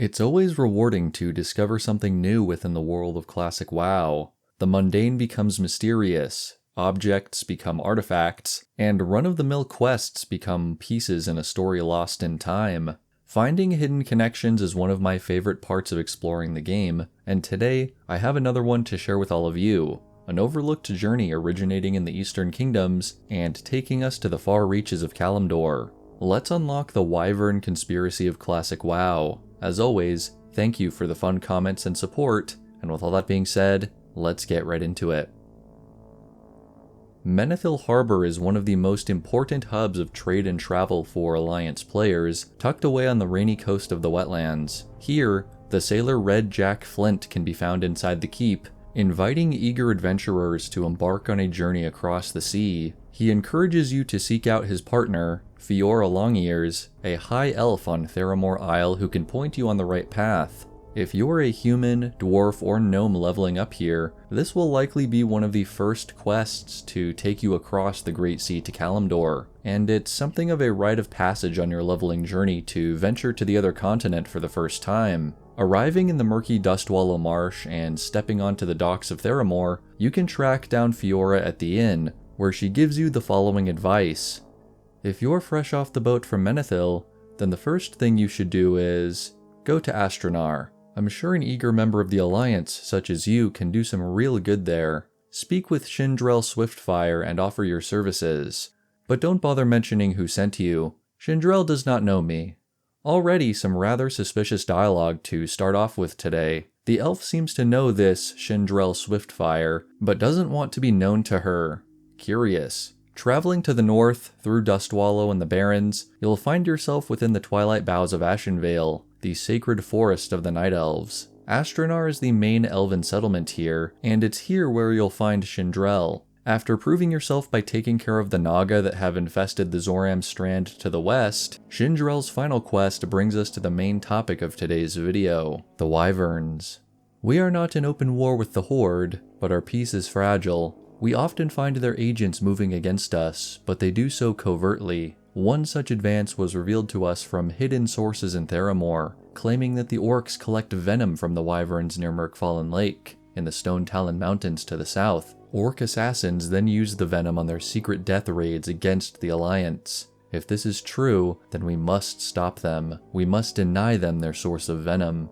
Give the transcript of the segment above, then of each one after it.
It's always rewarding to discover something new within the world of classic WoW. The mundane becomes mysterious, objects become artifacts, and run-of-the-mill quests become pieces in a story lost in time. Finding hidden connections is one of my favorite parts of exploring the game, and today I have another one to share with all of you. An overlooked journey originating in the Eastern Kingdoms and taking us to the far reaches of Kalimdor. Let's unlock the Wyvern conspiracy of classic WoW. As always, thank you for the fun comments and support, and with all that being said, let's get right into it. Menethil Harbor is one of the most important hubs of trade and travel for Alliance players, tucked away on the rainy coast of the wetlands. Here, the sailor Red Jack Flint can be found inside the keep, inviting eager adventurers to embark on a journey across the sea. He encourages you to seek out his partner, Fiora Longears, a high elf on Theramore Isle who can point you on the right path. If you're a human, dwarf, or gnome leveling up here, this will likely be one of the first quests to take you across the Great Sea to Kalimdor, and it's something of a rite of passage on your leveling journey to venture to the other continent for the first time. Arriving in the murky Dustwallow Marsh and stepping onto the docks of Theramore, you can track down Fiora at the inn, where she gives you the following advice. If you're fresh off the boat from Menethil, then the first thing you should do is go to Astronar. I'm sure an eager member of the Alliance such as you can do some real good there. Speak with Shindrell Swiftfire and offer your services. But don't bother mentioning who sent you. Shindrell does not know me. Already some rather suspicious dialogue to start off with today. The elf seems to know this Shindrell Swiftfire, but doesn't want to be known to her. Curious. Traveling to the north, through Dustwallow and the Barrens, you'll find yourself within the twilight boughs of Ashenvale, the sacred forest of the Night Elves. Astronar is the main elven settlement here, and it's here where you'll find Shindrell. After proving yourself by taking care of the Naga that have infested the Zoram Strand to the west, Shindrell's final quest brings us to the main topic of today's video, the Wyverns. We are not in open war with the Horde, but our peace is fragile. We often find their agents moving against us, but they do so covertly. One such advance was revealed to us from hidden sources in Theramore, claiming that the orcs collect venom from the wyverns near Merkfallen Lake, in the Stone Talon Mountains to the south. Orc assassins then use the venom on their secret death raids against the Alliance. If this is true, then we must stop them. We must deny them their source of venom.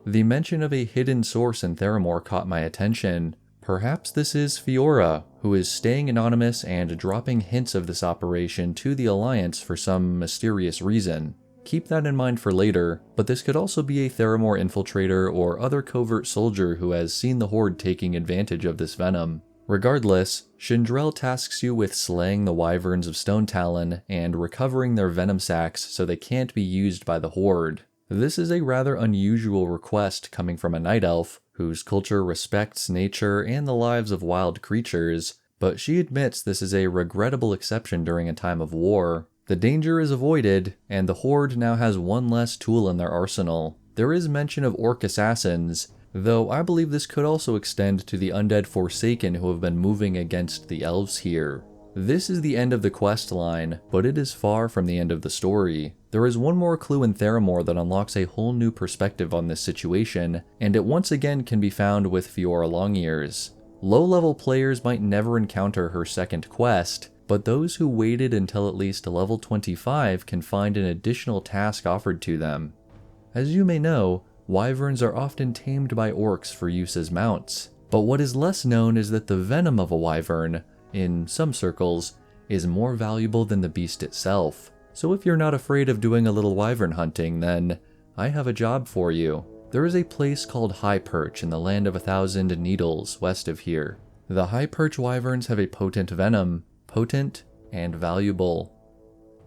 The mention of a hidden source in Theramore caught my attention. Perhaps this is Fiora, who is staying anonymous and dropping hints of this operation to the Alliance for some mysterious reason. Keep that in mind for later, but this could also be a Theramore infiltrator or other covert soldier who has seen the Horde taking advantage of this venom. Regardless, Shindrell tasks you with slaying the wyverns of Stone Talon and recovering their venom sacs so they can't be used by the Horde. This is a rather unusual request coming from a night elf, whose culture respects nature and the lives of wild creatures, but she admits this is a regrettable exception during a time of war. The danger is avoided, and the Horde now has one less tool in their arsenal. There is mention of orc assassins, though I believe this could also extend to the undead Forsaken who have been moving against the elves here. This is the end of the quest line, but it is far from the end of the story. There is one more clue in Theramore that unlocks a whole new perspective on this situation, and it once again can be found with Fiora Longears. Low-level players might never encounter her second quest, but those who waited until at least level 25 can find an additional task offered to them. As you may know, wyverns are often tamed by orcs for use as mounts, but what is less known is that the venom of a wyvern, in some circles, is more valuable than the beast itself. So if you're not afraid of doing a little wyvern hunting, then I have a job for you. There is a place called High Perch in the Land of 1,000 Needles west of here. The High Perch wyverns have a potent venom, potent and valuable.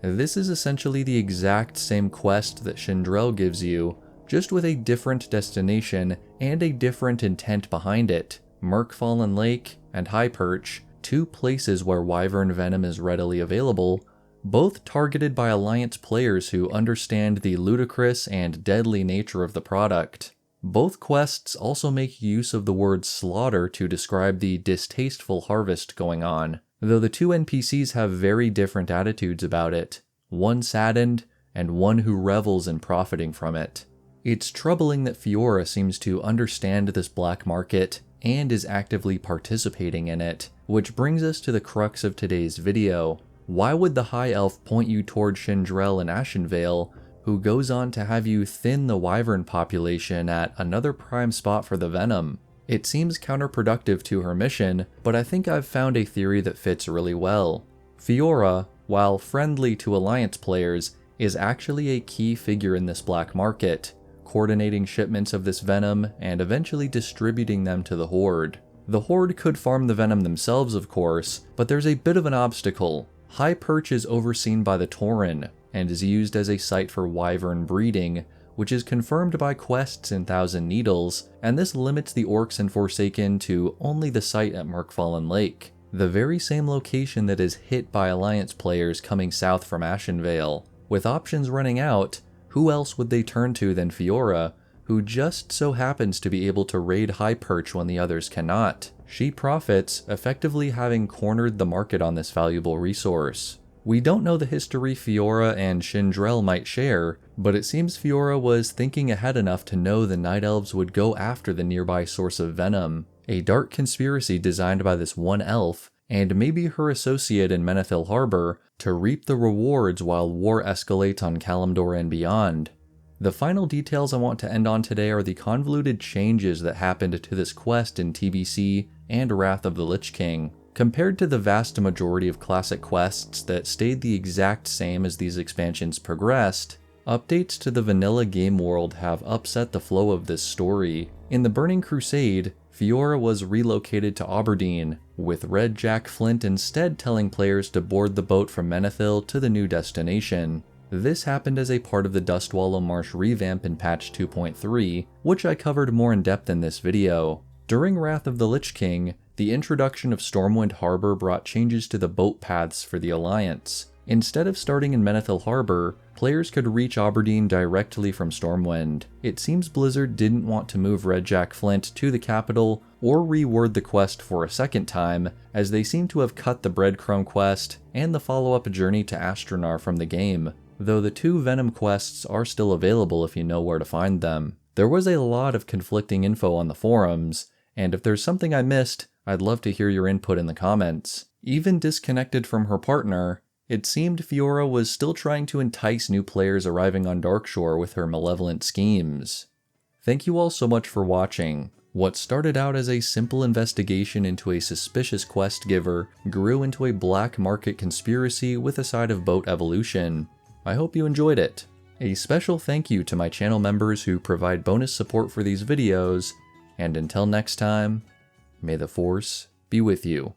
This is essentially the exact same quest that Shindrell gives you, just with a different destination and a different intent behind it. Merkfallen Lake and High Perch, two places where wyvern venom is readily available, both targeted by Alliance players who understand the ludicrous and deadly nature of the product. Both quests also make use of the word slaughter to describe the distasteful harvest going on, though the two NPCs have very different attitudes about it, one saddened and one who revels in profiting from it. It's troubling that Fiora seems to understand this black market and is actively participating in it, which brings us to the crux of today's video. Why would the High Elf point you toward Shindrell and Ashenvale, who goes on to have you thin the Wyvern population at another prime spot for the venom? It seems counterproductive to her mission, but I think I've found a theory that fits really well. Fiora, while friendly to Alliance players, is actually a key figure in this black market, coordinating shipments of this venom and eventually distributing them to the Horde. The Horde could farm the venom themselves, of course, but there's a bit of an obstacle. High Perch is overseen by the Tauren, and is used as a site for Wyvern breeding, which is confirmed by quests in Thousand Needles, and this limits the Orcs in Forsaken to only the site at Merkfallen Lake, the very same location that is hit by Alliance players coming south from Ashenvale. With options running out, who else would they turn to than Fiora, who just so happens to be able to raid High Perch when the others cannot? She profits, effectively having cornered the market on this valuable resource. We don't know the history Fiora and Shindrell might share, but it seems Fiora was thinking ahead enough to know the Night Elves would go after the nearby source of venom, a dark conspiracy designed by this one elf, and maybe her associate in Menethil Harbor, to reap the rewards while war escalates on Kalimdor and beyond. The final details I want to end on today are the convoluted changes that happened to this quest in TBC and Wrath of the Lich King. Compared to the vast majority of classic quests that stayed the exact same as these expansions progressed, updates to the vanilla game world have upset the flow of this story. In the Burning Crusade, Fiora was relocated to Aberdeen, with Red Jack Flint instead telling players to board the boat from Menethil to the new destination. This happened as a part of the Dustwallow Marsh revamp in patch 2.3, which I covered more in depth in this video. During Wrath of the Lich King, the introduction of Stormwind Harbor brought changes to the boat paths for the Alliance. Instead of starting in Menethil Harbor, players could reach Aberdeen directly from Stormwind. It seems Blizzard didn't want to move Red Jack Flint to the capital or reword the quest for a second time, as they seem to have cut the Breadcrumb quest and the follow-up journey to Astronar from the game, though the two Venom quests are still available if you know where to find them. There was a lot of conflicting info on the forums, and if there's something I missed, I'd love to hear your input in the comments. Even disconnected from her partner, it seemed Fiora was still trying to entice new players arriving on Darkshore with her malevolent schemes. Thank you all so much for watching. What started out as a simple investigation into a suspicious quest giver grew into a black market conspiracy with a side of boat evolution. I hope you enjoyed it. A special thank you to my channel members who provide bonus support for these videos, and until next time, may the Force be with you.